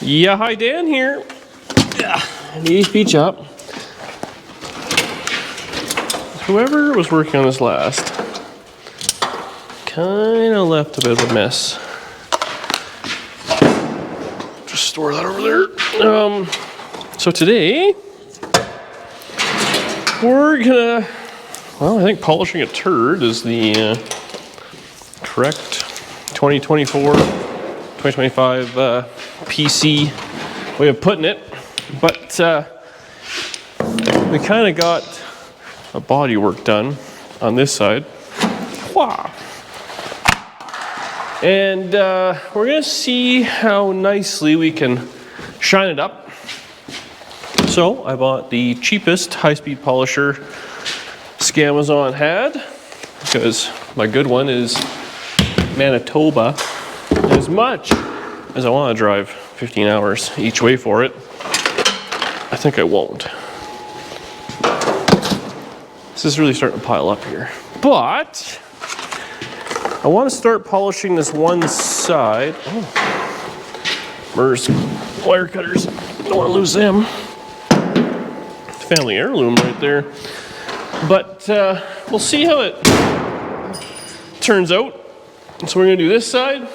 Yeah, hi, Dan here. Yeah, knee speech up. Whoever was working on this last kind of left a bit of a mess. Just store that over there. So today we're gonna, well, I think polishing a turd is the correct 2025 PC way of putting it. But we kind of got a body work done on this side. Wow. And we're gonna see how nicely we can shine it up. So I bought the cheapest high-speed polisher Scamazon had, because my good one is Manitoba. As much as I want to drive 15 hours each way for it, I think I won't. This is really starting to pile up here. But I want to start polishing this one side. Oh, Mer's wire cutters. Don't want to lose them. Family heirloom right there. But we'll see how it turns out. So we're going to do this side.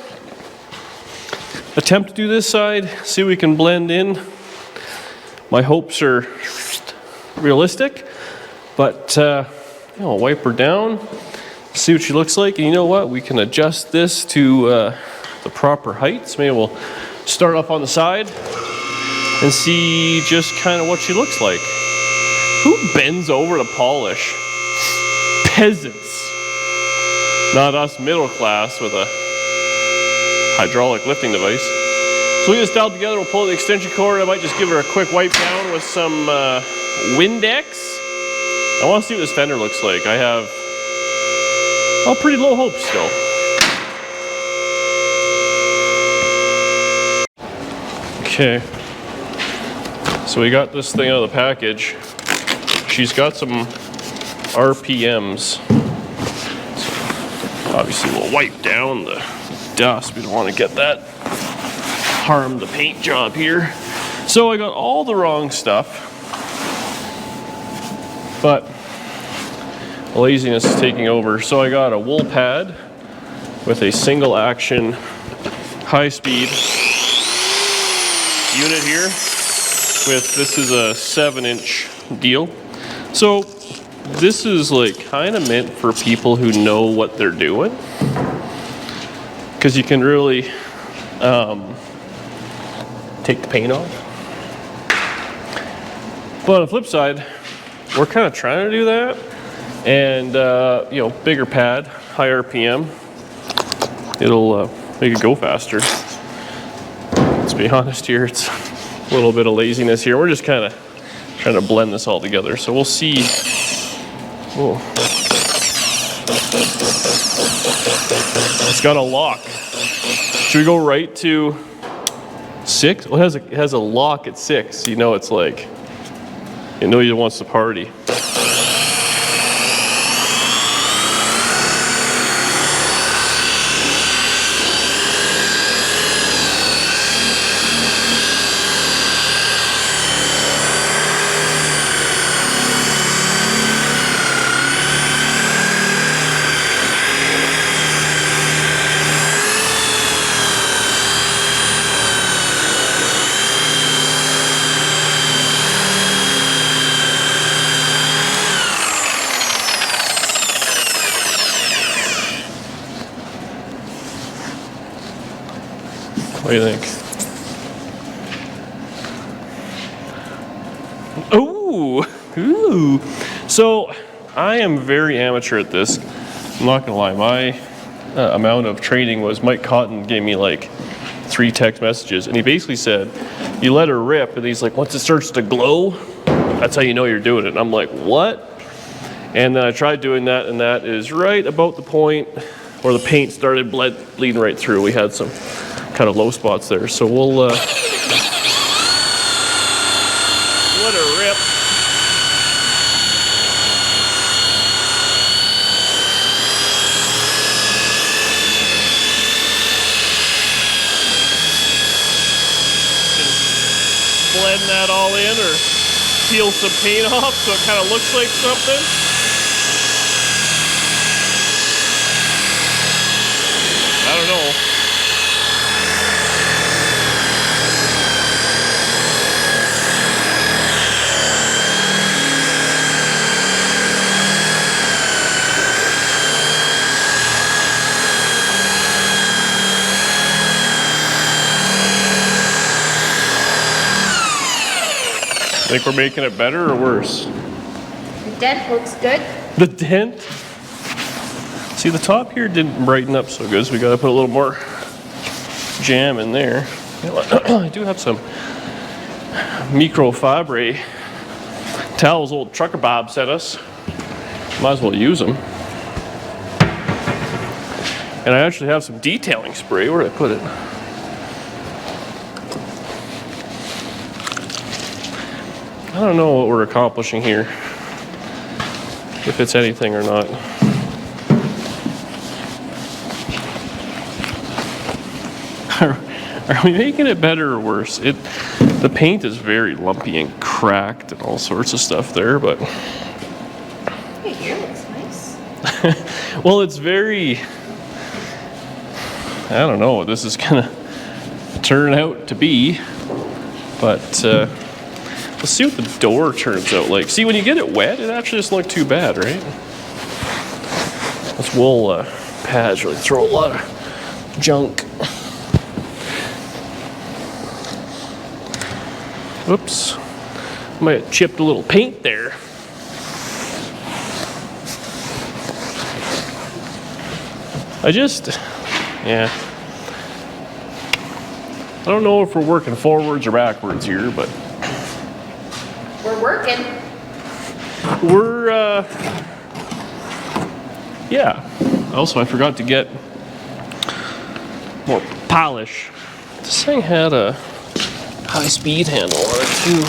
Attempt to do this side. See if we can blend in. My hopes are realistic. But I'll wipe her down. See what she looks like. And you know what? We can adjust this to the proper heights. Maybe we'll start off on the side and see just kind of what she looks like. Who bends over to polish? Peasants. Not us middle class with a hydraulic lifting device. So we get this dialed together, we'll pull the extension cord. I might just give her a quick wipe down with some Windex. I want to see what this fender looks like. I have pretty low hopes still. Okay. So we got this thing out of the package. She's got some RPMs. So obviously we'll wipe down the dust. We don't want to get that harm the paint job here. So I got all the wrong stuff, but laziness is taking over. So I got a wool pad with a single action high speed unit here with, this is a 7-inch deal. So this is like kind of meant for people who know what they're doing, because you can really take the paint off. But on the flip side, we're kind of trying to do that, and you know, bigger pad, high RPM, it'll make it go faster. Let's be honest here, it's a little bit of laziness here. We're just kind of trying to blend this all together. So we'll see. Oh, it's got a lock. Should we go right to 6? Well, it has a lock at 6. You know, it's like, you know, he wants to party. What do you think? Ooh. So I am very amateur at this. I'm not gonna lie. My amount of training was Mike Cotton gave me like 3 text messages, and he basically said, you let her rip, and he's like, once it starts to glow, that's how you know you're doing it. And I'm like, what? And then I tried doing that, and that is right about the point where the paint started bleeding right through. We had some kind of low spots there, so we'll let her rip. blend that all in or peel some paint off so it kind of looks like something. I don't know. Think we're making it better or worse? The dent looks good. The dent? See, the top here didn't brighten up so good, so we gotta put a little more jam in there. I do have some microfibre towels old trucker Bob sent us. Might as well use them. And I actually have some detailing spray. Where did I put it? I don't know what we're accomplishing here, if it's anything or not. Are we making it better or worse? The paint is very lumpy and cracked and all sorts of stuff there, but... Hey, here looks nice. Well, it's very... I don't know what this is gonna turn out to be, but let's see what the door turns out like. See, when you get it wet, it actually doesn't look too bad, right? This wool pads really throw a lot of junk. Oops, might have chipped a little paint there. Yeah. I don't know if we're working forwards or backwards here, but We're working. Yeah. Also, I forgot to get more polish. This thing had a high-speed handle on it too.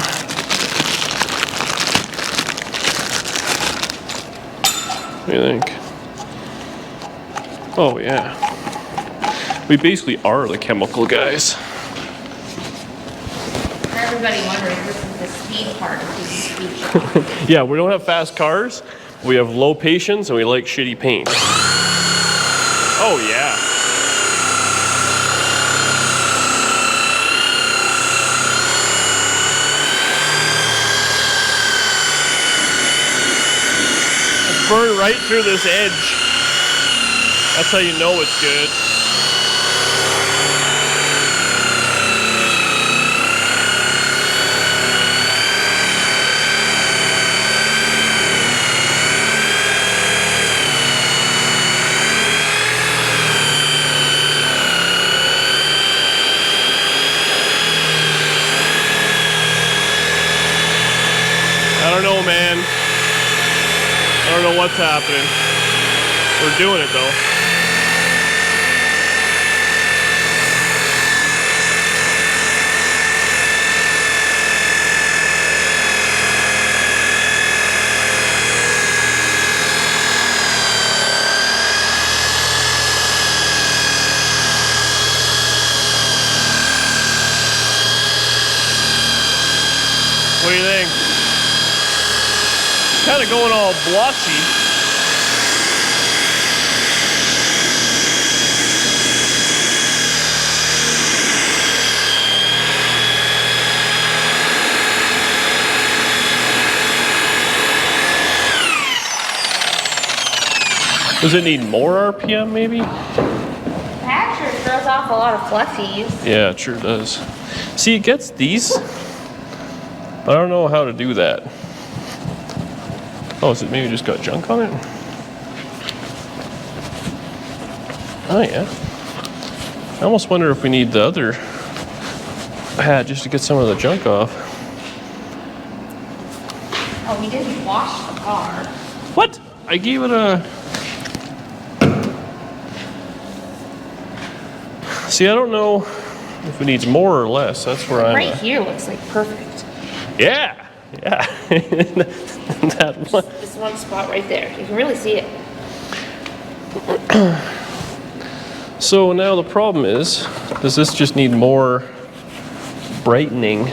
What do you think? Oh yeah. We basically are the chemical guys. For everybody wondering, this is the speed part of the speed shop. Yeah, we don't have fast cars. We have low patience and we like shitty paint. Oh yeah. It's burned right through this edge. That's how you know it's good. I don't know, man. I don't know what's happening. We're doing it though. What do you think? Kind of going all blotchy. Does it need more RPM maybe? That sure throws off a lot of fluffies. Yeah, it sure does. See, it gets these. I don't know how to do that. Oh, is it maybe just got junk on it? Oh yeah. I almost wonder if we need the other pad just to get some of the junk off. Oh, we didn't wash the car. What? I gave it a... See, I don't know if it needs more or less. That's where I'm... Right here looks like perfect. Yeah, yeah. That one. This one spot right there. You can really see it. So now the problem is, does this just need more brightening?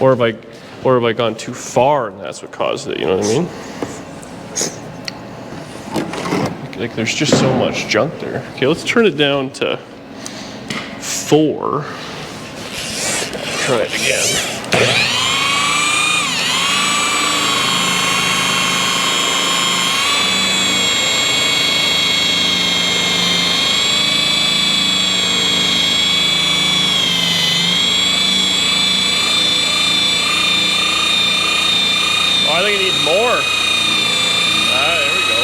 Or have I gone too far and that's what caused it, you know what I mean? Like there's just so much junk there. Okay, let's turn it down to 4. Try it again. I think I need more. There we go.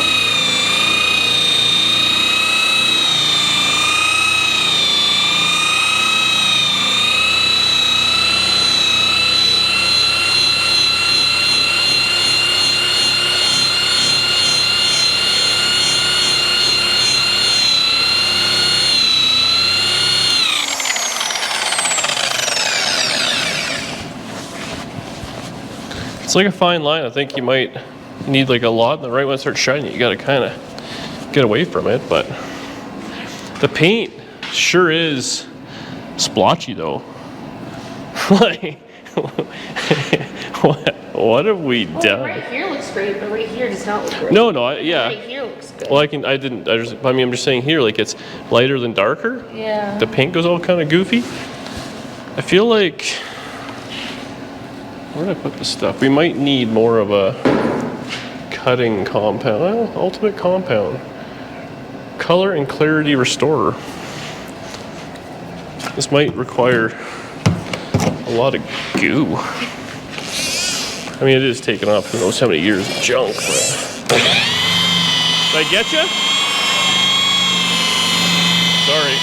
It's like a fine line. I think you might need like a lot, and the right one starts shining. You got to kind of get away from it. But the paint sure is splotchy, though. Like, what have we done? Right here looks great, but right here does not look great. No, yeah. Right here looks good. Well, I'm just saying here, like it's lighter than darker. Yeah. The paint goes all kind of goofy. I feel like, where did I put the stuff? We might need more of a cutting compound. Well, ultimate compound. Color and clarity restorer. This might require a lot of goo. I mean, it is taken off who knows how many years of junk, but... Did I get you? Sorry.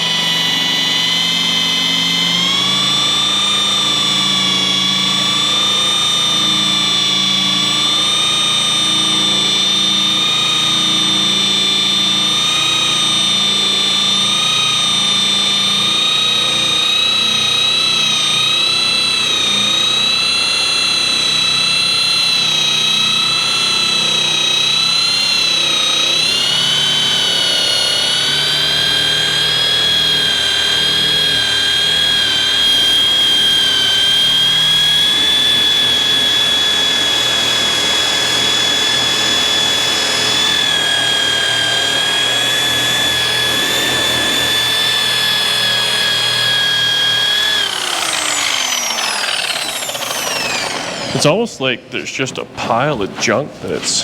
It's almost like there's just a pile of junk that it's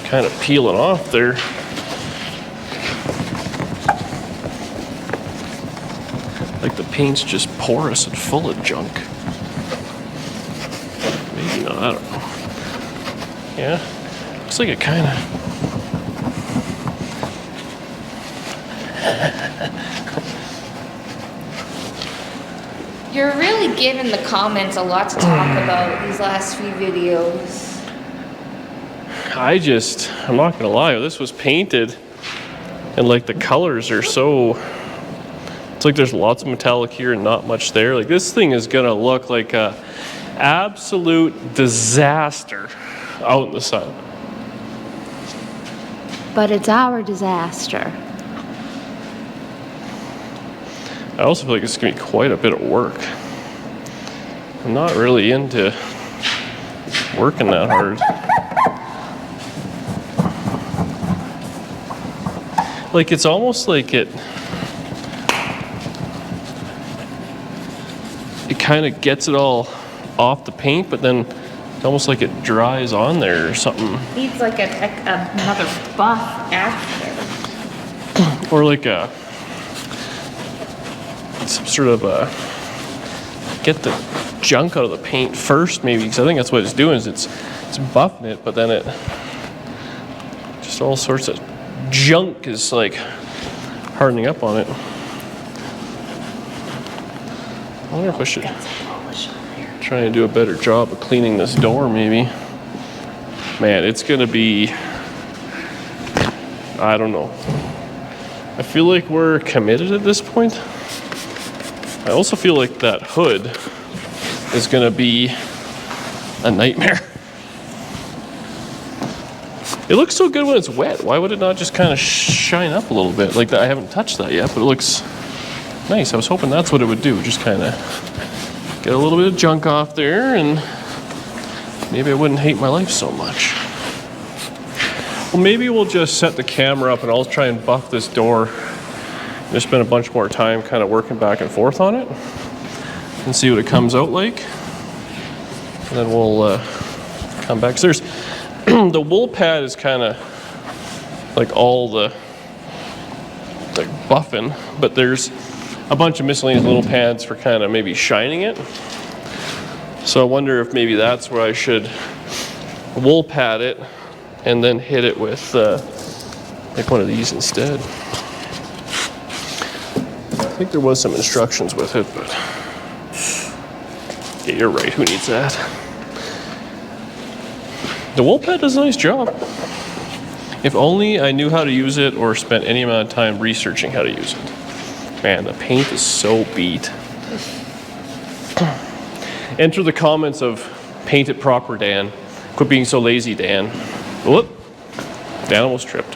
kind of peeling off there. Like the paint's just porous and full of junk. Maybe not, I don't know. Yeah, looks like it kind of... You're really giving the comments a lot to talk about these last few videos. I'm not gonna lie, this was painted and like the colors are so, it's like there's lots of metallic here and not much there. Like this thing is gonna look like a absolute disaster out in the sun. But it's our disaster. I also feel like it's gonna be quite a bit of work. I'm not really into working that hard. Like it's almost like it kind of gets it all off the paint, but then it's almost like it dries on there or something. Needs like another buff after. Or like some sort of get the junk out of the paint first, maybe, because I think that's what it's doing, is it's buffing it, but then it just all sorts of junk is like hardening up on it. I wonder if I should try and do a better job of cleaning this door, maybe. Man, it's gonna be, I don't know. I feel like we're committed at this point. I also feel like that hood is gonna be a nightmare. It looks so good when it's wet. Why would it not just kind of shine up a little bit? Like that, I haven't touched that yet, but it looks nice. I was hoping that's what it would do, just kind of Get a little bit of junk off there, and maybe I wouldn't hate my life so much. Well, maybe we'll just set the camera up and I'll try and buff this door. Just spend a bunch more time kind of working back and forth on it and see what it comes out like. And then we'll come back. 'Cause there's the wool pad is kind of like all the like buffing, but there's a bunch of miscellaneous little pads for kind of maybe shining it. So I wonder if maybe that's where I should wool pad it and then hit it with like one of these instead. I think there was some instructions with it, but yeah, you're right, who needs that? The wool pad does a nice job. If only I knew how to use it or spent any amount of time researching how to use it. Man, the paint is so beat. Enter the comments of paint it proper, Dan. Quit being so lazy, Dan. Whoop, Dan almost tripped.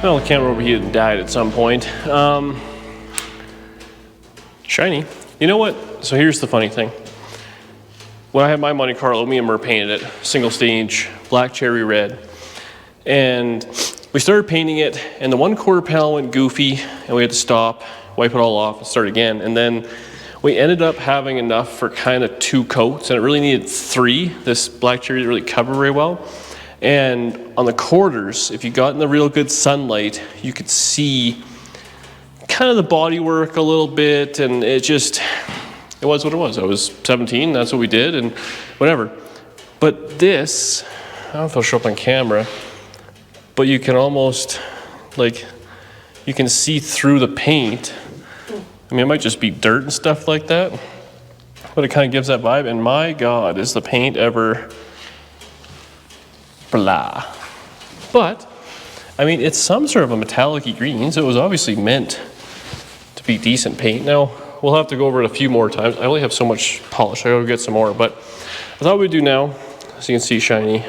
Well, the camera overheated and died at some point. Shiny. You know what? So here's the funny thing. When I had my Monte Carlo, me and Mur painted it, single stage, black cherry red. And we started painting it, and the one quarter panel went goofy, and we had to stop, wipe it all off, and start again. And then we ended up having enough for kind of 2 coats, and it really needed 3. This black cherry didn't really cover very well. And on the quarters, if you got in the real good sunlight, you could see kind of the bodywork a little bit, and it was what it was. I was 17, that's what we did, and whatever. But this, I don't know if it'll show up on camera, but you can almost, like, you can see through the paint. I mean, it might just be dirt and stuff like that, but it kind of gives that vibe, and my God, is the paint ever blah. But, I mean, it's some sort of a metallic-y green, so it was obviously meant to be decent paint. Now, we'll have to go over it a few more times. I only have so much polish, I gotta get some more, but I thought we'd do now, so you can see shiny,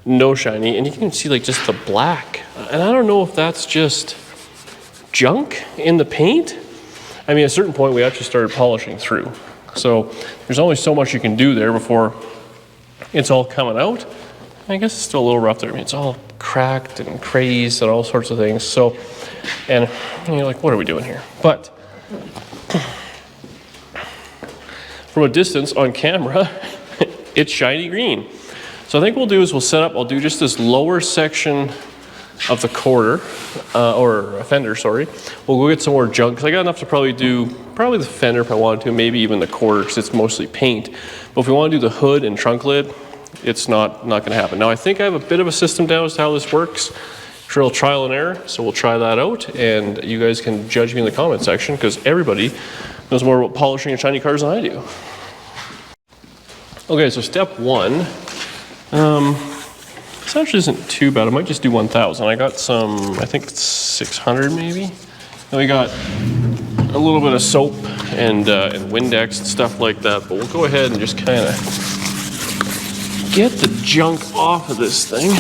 no shiny, and you can see like just the black. And I don't know if that's just junk in the paint. I mean, at a certain point, we actually started polishing through. So there's only so much you can do there before it's all coming out. I guess it's still a little rough there. I mean, it's all cracked and crazed and all sorts of things. So, and you're like, what are we doing here? But from a distance on camera, it's shiny green. So I think what we'll do is we'll set up, I'll do just this lower section of the quarter, or a fender, sorry. We'll go get some more junk, because I got enough to probably do, the fender if I wanted to, maybe even the quarter, because it's mostly paint. But if we want to do the hood and trunk lid, it's not going to happen. Now I think I have a bit of a system down as to how this works. Real trial and error, so we'll try that out, and you guys can judge me in the comment section, because everybody knows more about polishing and shiny cars than I do. Okay, so step one, this actually isn't too bad. I might just do 1,000. I got some, I think 600 maybe. Then we got a little bit of soap and Windex and stuff like that, but we'll go ahead and just kind of get the junk off of this thing.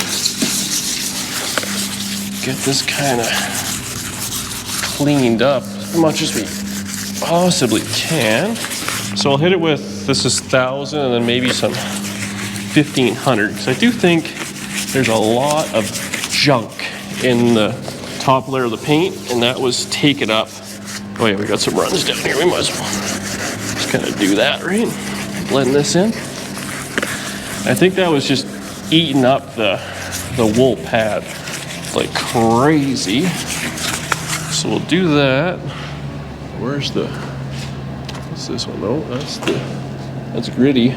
Get this kind of cleaned up as much as we possibly can. So I'll hit it with, this is 1,000 and then maybe some 1,500, because I do think there's a lot of junk in the top layer of the paint, and that was taken up. Oh yeah, we got some runs down here. We might as well just kind of do that, right? Blend this in. I think that was just eating up the wool pad like crazy. So we'll do that. Where's what's this one? No, that's gritty.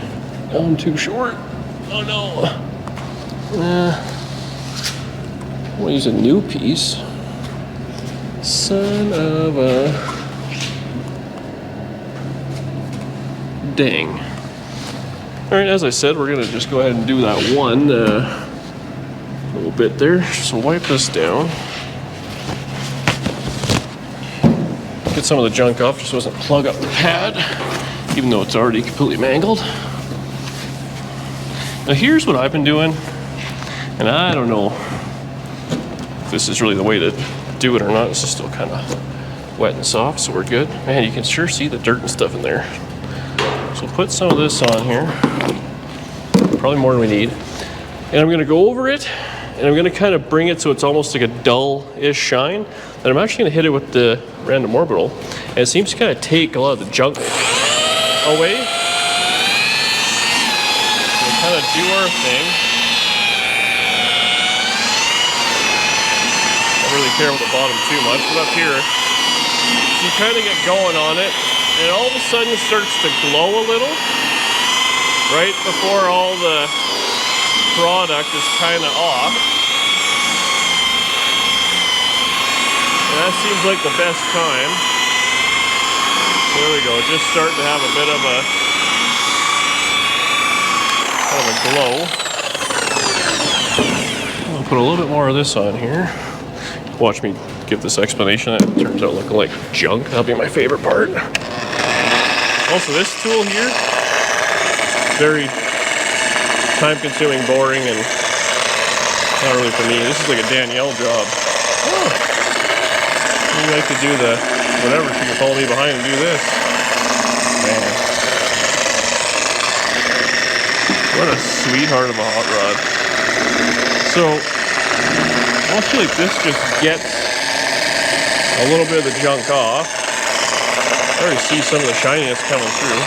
Oh, I'm too short. Oh no. I'm gonna use a new piece. Son of a dang. All right, as I said, we're gonna just go ahead and do that one little bit there. So wipe this down. Get some of the junk off just so it doesn't plug up the pad, even though it's already completely mangled. Now here's what I've been doing, and I don't know if this is really the way to do it or not. This is still kind of wet and soft, so we're good. Man, you can sure see the dirt and stuff in there. So put some of this on here, probably more than we need. And I'm gonna go over it, and I'm gonna kind of bring it so it's almost like a dull-ish shine. And I'm actually gonna hit it with the random orbital, and it seems to kind of take a lot of the junk away. We'll kind of do our thing. Don't really care about the bottom too much, but up here, so you kind of get going on it, and all of a sudden it starts to glow a little, right before all the product is kind of off. And that seems like the best time. There we go, just starting to have a bit of a glow. I'll put a little bit more of this on here. Watch me give this explanation. It turns out looking like junk. That'll be my favorite part. Also, this tool here, very time-consuming, boring, and not really for me. This is like a Danielle job. Oh. You like to do the whatever. She can follow me behind and do this. Man, what a sweetheart of a hot rod. So I feel like this just gets a little bit of the junk off. I already see some of the shininess coming through.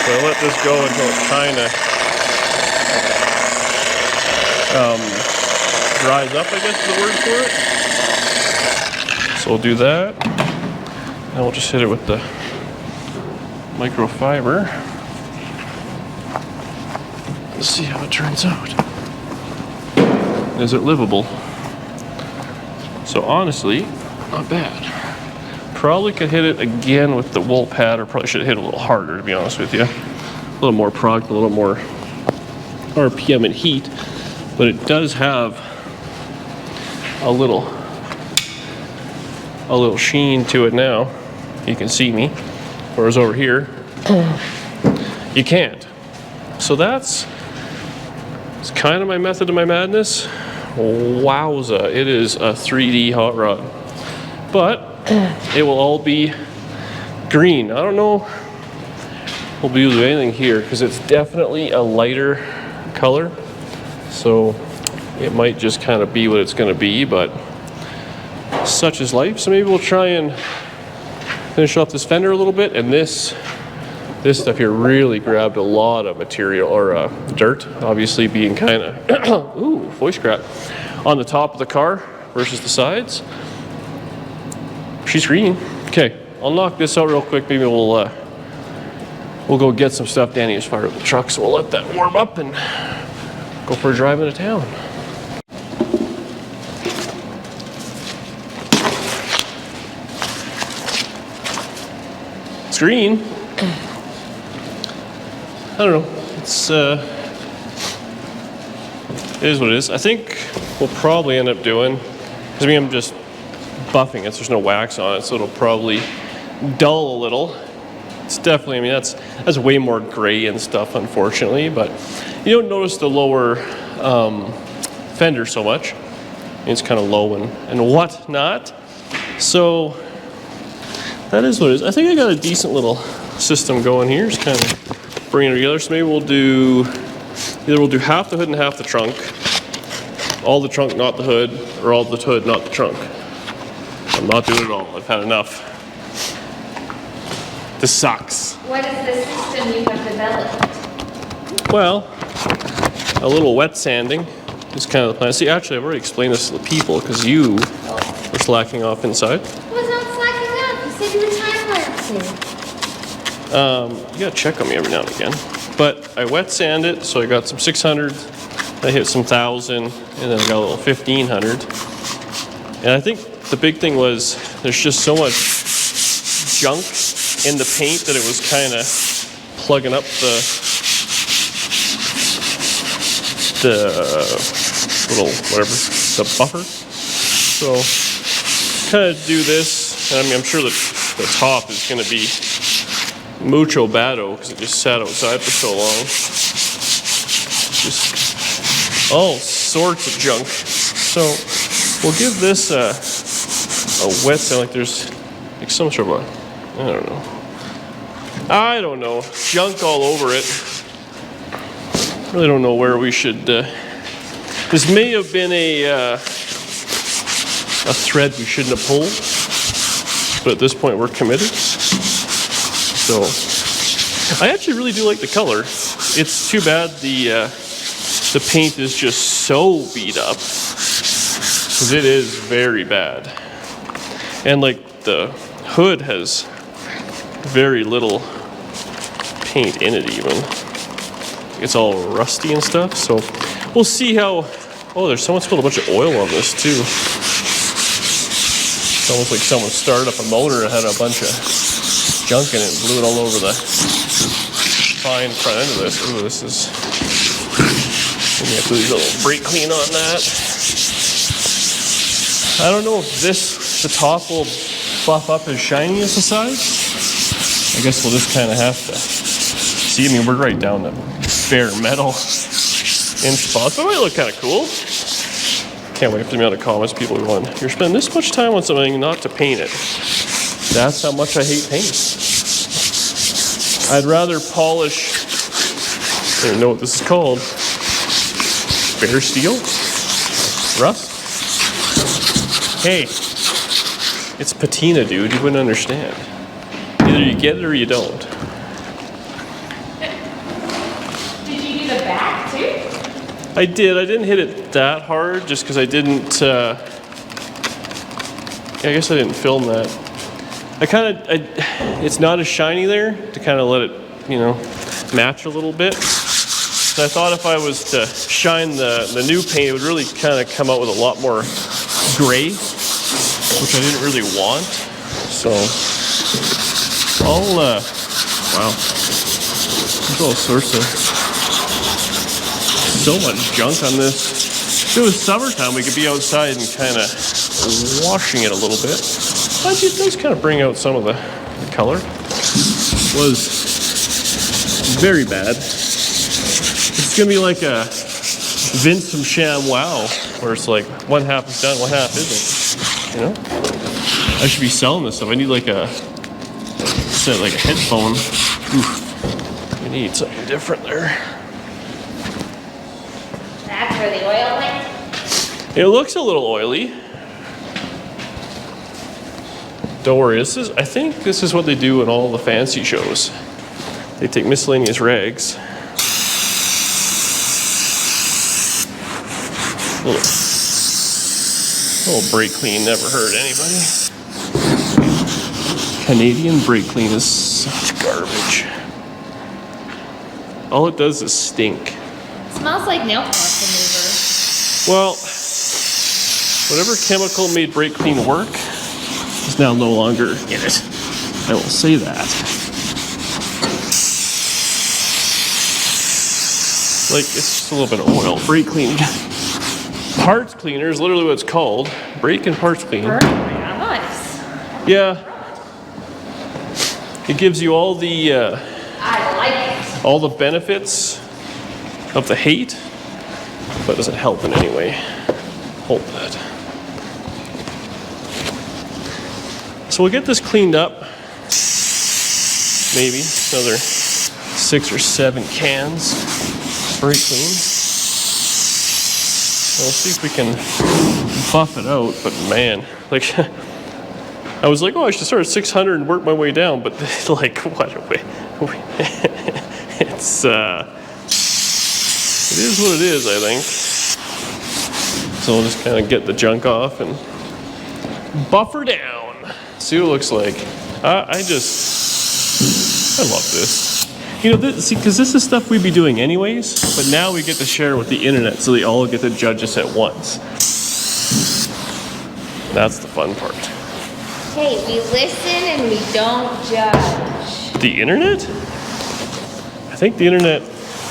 So I let this go until it kind of dries up, I guess is the word for it. So we'll do that. And we'll just hit it with the microfiber. Let's see how it turns out. Is it livable? So honestly, not bad. Probably could hit it again with the wool pad, or probably should have hit it a little harder, to be honest with you. A little more product, a little more RPM and heat, but it does have a little sheen to it now. You can see me, whereas over here, you can't. So it's kind of my method to my madness. Wowza, it is a 3D hot rod. but it will all be green. I don't know we'll be using anything here because it's definitely a lighter color, so it might just kind of be what it's going to be, but such is life. So maybe we'll try and finish off this fender a little bit, and this stuff here really grabbed a lot of material, or dirt, obviously being kind of ooh, voice crack, on the top of the car versus the sides. She's green. Okay, I'll knock this out real quick. Maybe we'll go get some stuff. Danny has fired up the truck, so we'll let that warm up and go for a drive into town. It's green. I don't know. It's it is what it is. I think we'll probably end up doing, because I mean I'm just buffing it, so there's no wax on it, so it'll probably dull a little. It's definitely, I mean, that's way more gray and stuff, unfortunately, but you don't notice the lower fender so much. It's kind of low and whatnot. So that is what it is. I think I got a decent little system going here. Just kind of bringing it together. So maybe we'll do half the hood and half the trunk. All the trunk, not the hood, or all the hood, not the trunk. I'm not doing it all. I've had enough. This sucks. What is the system you have developed? Well, a little wet sanding is kind of the plan. See, actually, I've already explained this to the people because you were slacking off inside. I was not slacking up. You said you were time lapsing. You gotta check on me every now and again. But I wet sand it, so I got some 600, I hit some 1,000, and then I got a little 1,500. And I think the big thing was there's just so much junk in the paint that it was kind of plugging up the little whatever, the buffer. So kind of do this, and I mean I'm sure that the top is going to be mucho bado because it just sat outside for so long. Just all sorts of junk. So we'll give this a wet sound, like there's like some sort of a, I don't know, junk all over it. Really don't know where we should, this may have been a thread we shouldn't have pulled, but at this point we're committed. So I actually really do like the color. It's too bad the paint is just so beat up, because it is very bad. And like the hood has very little paint in it even. It's all rusty and stuff, so we'll see how, oh, there's someone spilled a bunch of oil on this too. It's almost like someone started up a motor and had a bunch of junk in it and blew it all over the fine front end of this. Ooh, this is, let me have to do a little brake clean on that. I don't know if the top will buff up as shiny as the sides. I guess we'll just kind of have to see. I mean, we're right down to bare metal in spots, but it might look kind of cool. Can't wait for the amount of comments people are going, you're spending this much time on something not to paint it. That's how much I hate paint. I'd rather polish, I don't even know what this is called, bare steel? Rust? Hey, it's patina, dude. You wouldn't understand. Either you get it or you don't. Did you do the back too? I did. I didn't hit it that hard just because I didn't, I guess I didn't film that. It's not as shiny there to kind of let it, match a little bit. So I thought if I was to shine the new paint, it would really kind of come out with a lot more gray, which I didn't really want. So wow, there's all sorts of, so much junk on this. If it was summertime, we could be outside and kind of washing it a little bit. But it does kind of bring out some of the color. It was very bad. It's gonna be like a Vince from Sham Wow, where it's like one half is done, one half isn't, I should be selling this stuff. I need like a set, like a headphone. Oof. I need something different there. That's where the oil went. It looks a little oily. Don't worry, I think this is what they do in all the fancy shows. They take miscellaneous rags. Little brake clean never hurt anybody. Canadian brake clean is such garbage. All it does is stink. Smells like nail polish remover. Well, whatever chemical made brake clean work is now no longer in it. I will say that. Like, it's just a little bit of oil. Brake clean. Parts cleaner is literally what it's called. Brake and parts cleaner. Yeah, nice. Yeah. It gives you all the I like it. all the benefits of the hate, but doesn't help in any way. Hold that. So we'll get this cleaned up. Maybe another 6 or 7 cans. Brake clean. We'll see if we can buff it out, but man, like, I was like, oh, I should start at 600 and work my way down, but like, what? It's, it is what it is, I think. So we'll just kind of get the junk off and buffer down. See what it looks like. I love this. You know, see, because this is stuff we'd be doing anyways, but now we get to share with the internet so they all get to judge us at once. That's the fun part. Hey, we listen and we don't judge. The internet? I think the internet,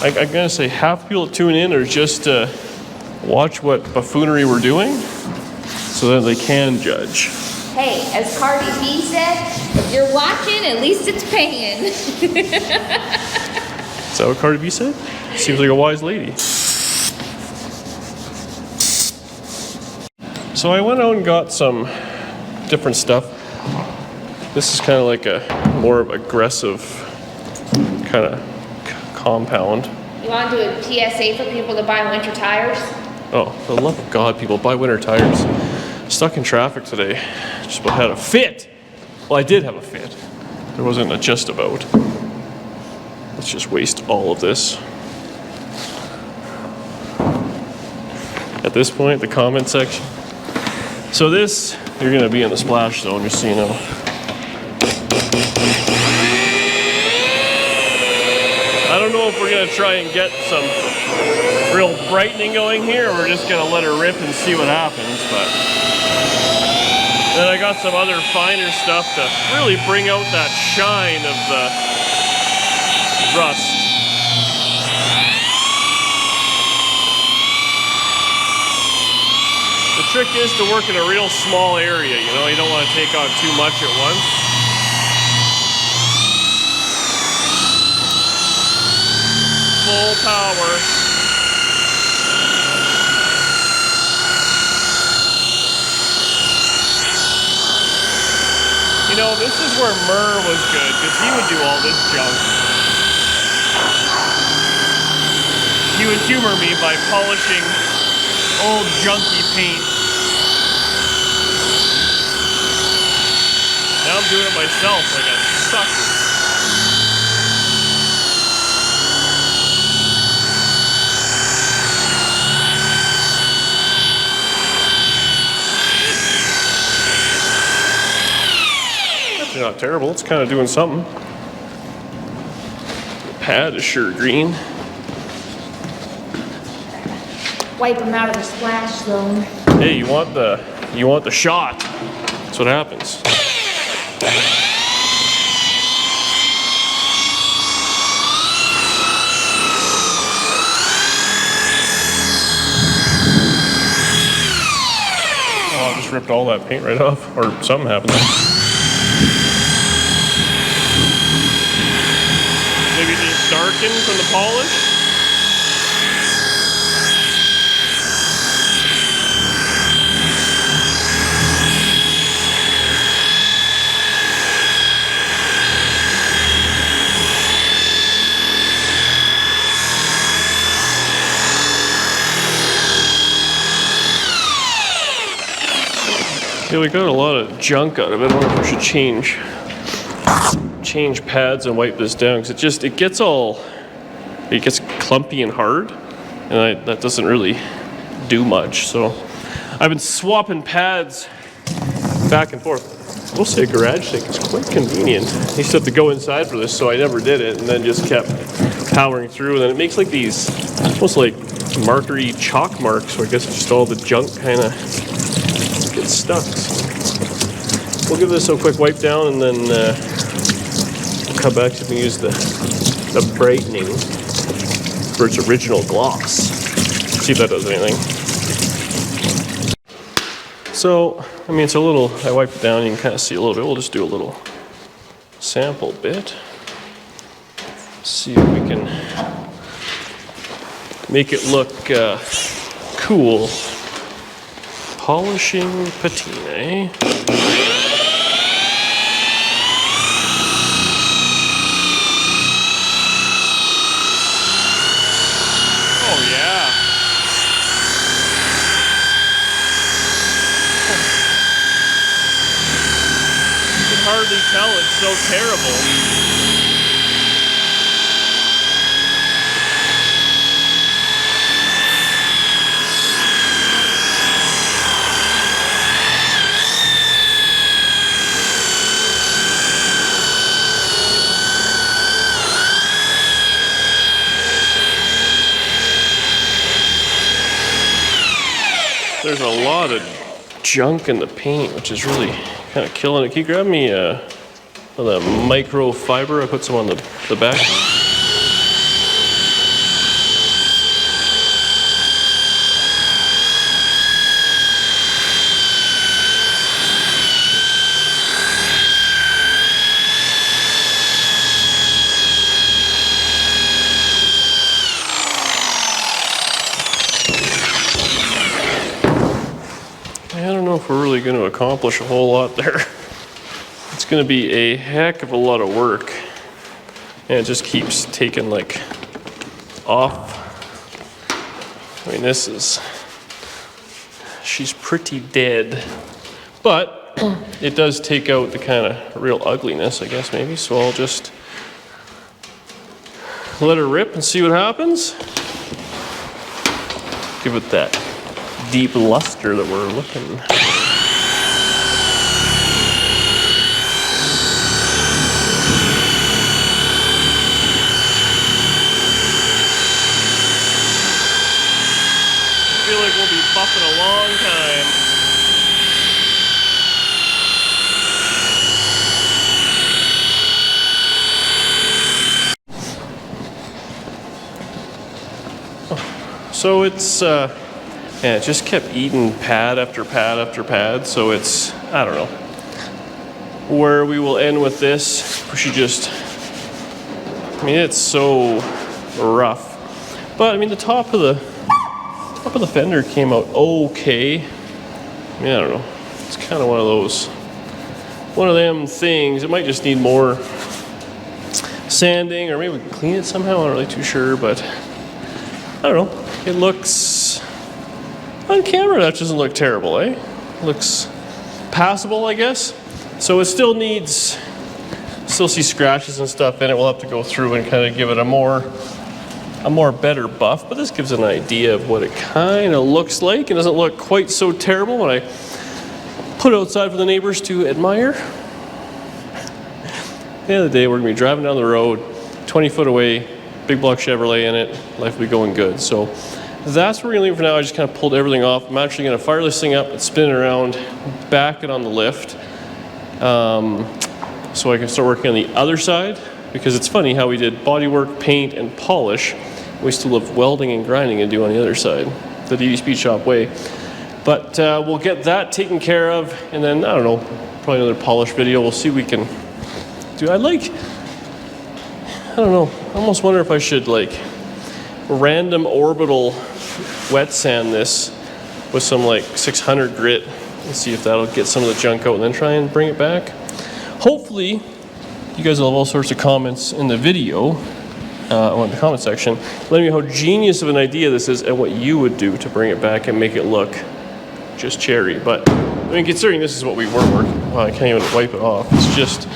I'm gonna say half the people that tune in are just to watch what buffoonery we're doing so that they can judge. Hey, as Cardi B said, if you're watching, at least it's paying. Is that what Cardi B said? Seems like a wise lady. So I went out and got some different stuff. This is kind of like a more aggressive kind of compound. You want to do a PSA for people to buy winter tires? Oh, for the love of God, people, buy winter tires. Stuck in traffic today. Just about had a fit. Well, I did have a fit. There wasn't a just about. Let's just waste all of this. At this point, the comment section. So this, you're gonna be in the splash zone, just so you know. I don't know if we're gonna try and get some real brightening going here, or we're just gonna let her rip and see what happens, but then I got some other finer stuff to really bring out that shine of the rust. The trick is to work in a real small area, you know, you don't want to take on too much at once. Full power. You know, this is where Murr was good, because he would do all this junk. He would humor me by polishing old junky paint. Now I'm doing it myself like a sucker. That's not terrible, it's kind of doing something. The pad is sure green. Wipe them out of the splash zone. Hey, you want the shot. That's what happens. Oh, I just ripped all that paint right off, or something happened there. Maybe just darkened from the polish. Yeah, we got a lot of junk out of it. I wonder if we should change pads and wipe this down, because it gets clumpy and hard, and that doesn't really do much. So I've been swapping pads back and forth. We'll say a garage sink is quite convenient. I used to have to go inside for this, so I never did it, and then just kept powering through. And then it makes like these almost like markery chalk marks, so I guess just all the junk kind of gets stuck. So we'll give this a quick wipe down, and then we'll come back so we can use the brightening for its original gloss. See if that does anything. So, I mean, it's a little, I wiped it down, you can kind of see a little bit. We'll just do a little sample bit. See if we can make it look cool. Polishing patina. Oh yeah. You can hardly tell, it's so terrible. There's a lot of junk in the paint, which is really kind of killing it. Can you grab me the microfiber? I put some on the back. I don't know if we're really going to accomplish a whole lot there. It's going to be a heck of a lot of work, and it just keeps taking like off. I mean, she's pretty dead, but it does take out the kind of real ugliness, I guess, maybe. So I'll just let her rip and see what happens. Give it that deep luster that we're looking. I feel like we'll be buffing a long time. So it's yeah, it just kept eating pad after pad after pad, so it's, I don't know, where we will end with this. We should just, I mean, it's so rough. But I mean, the top of the fender came out okay. I mean, I don't know. It's kind of one of them things. It might just need more sanding, or maybe we can clean it somehow. I'm not really too sure, but I don't know. It looks, on camera, that doesn't look terrible, eh? It looks passable, I guess. So it still see scratches and stuff in it. We'll have to go through and kind of give it a more better buff, but this gives an idea of what it kind of looks like. It doesn't look quite so terrible when I put it outside for the neighbors to admire. At the end of the day, we're gonna be driving down the road, 20 foot away, big block Chevrolet in it, life will be going good. So that's where we're gonna leave for now. I just kind of pulled everything off. I'm actually gonna fire this thing up and spin it around, back it on the lift, so I can start working on the other side, because it's funny how we did bodywork, paint, and polish. We still have welding and grinding to do on the other side, the DD Speed Shop way. But we'll get that taken care of, and then, I don't know, probably another polish video. We'll see what we can do. I don't know, I almost wonder if I should like random orbital wet sand this with some like 600 grit and see if that'll get some of the junk out, and then try and bring it back. Hopefully, you guys will have all sorts of comments in the video, or in the comment section, letting me know how genius of an idea this is and what you would do to bring it back and make it look just cherry. But I mean, considering this is what we were working, well, I can't even wipe it off. It's just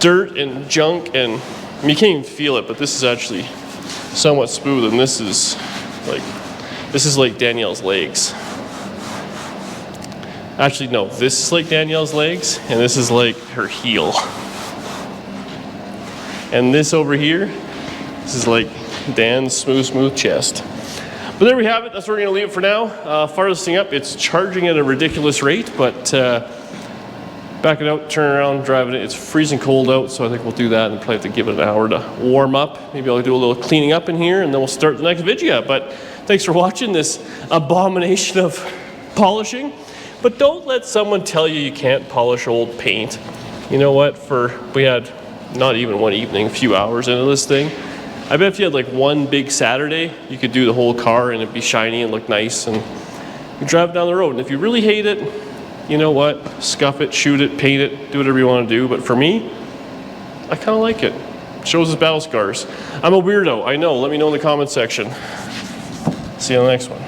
dirt and junk, and I mean, you can't even feel it, but this is actually somewhat smooth, and this is like Danielle's legs. Actually, no, this is like Danielle's legs, and this is like her heel. And this over here, this is like Dan's smooth chest. But there we have it. That's where we're going to leave it for now. Fire this thing up. It's charging at a ridiculous rate, but back it out, turn around, driving it. It's freezing cold out, so I think we'll do that and probably have to give it an hour to warm up. Maybe I'll do a little cleaning up in here, and then we'll start the next video. But thanks for watching this abomination of polishing. But don't let someone tell you you can't polish old paint. You know what? We had not even one evening, a few hours into this thing. I bet if you had like one big Saturday, you could do the whole car and it'd be shiny and look nice, and you drive down the road. And if you really hate it, you know what? Scuff it, shoot it, paint it, do whatever you want to do. But for me, I kind of like it. Shows us battle scars. I'm a weirdo, I know. Let me know in the comment section. See you on the next one.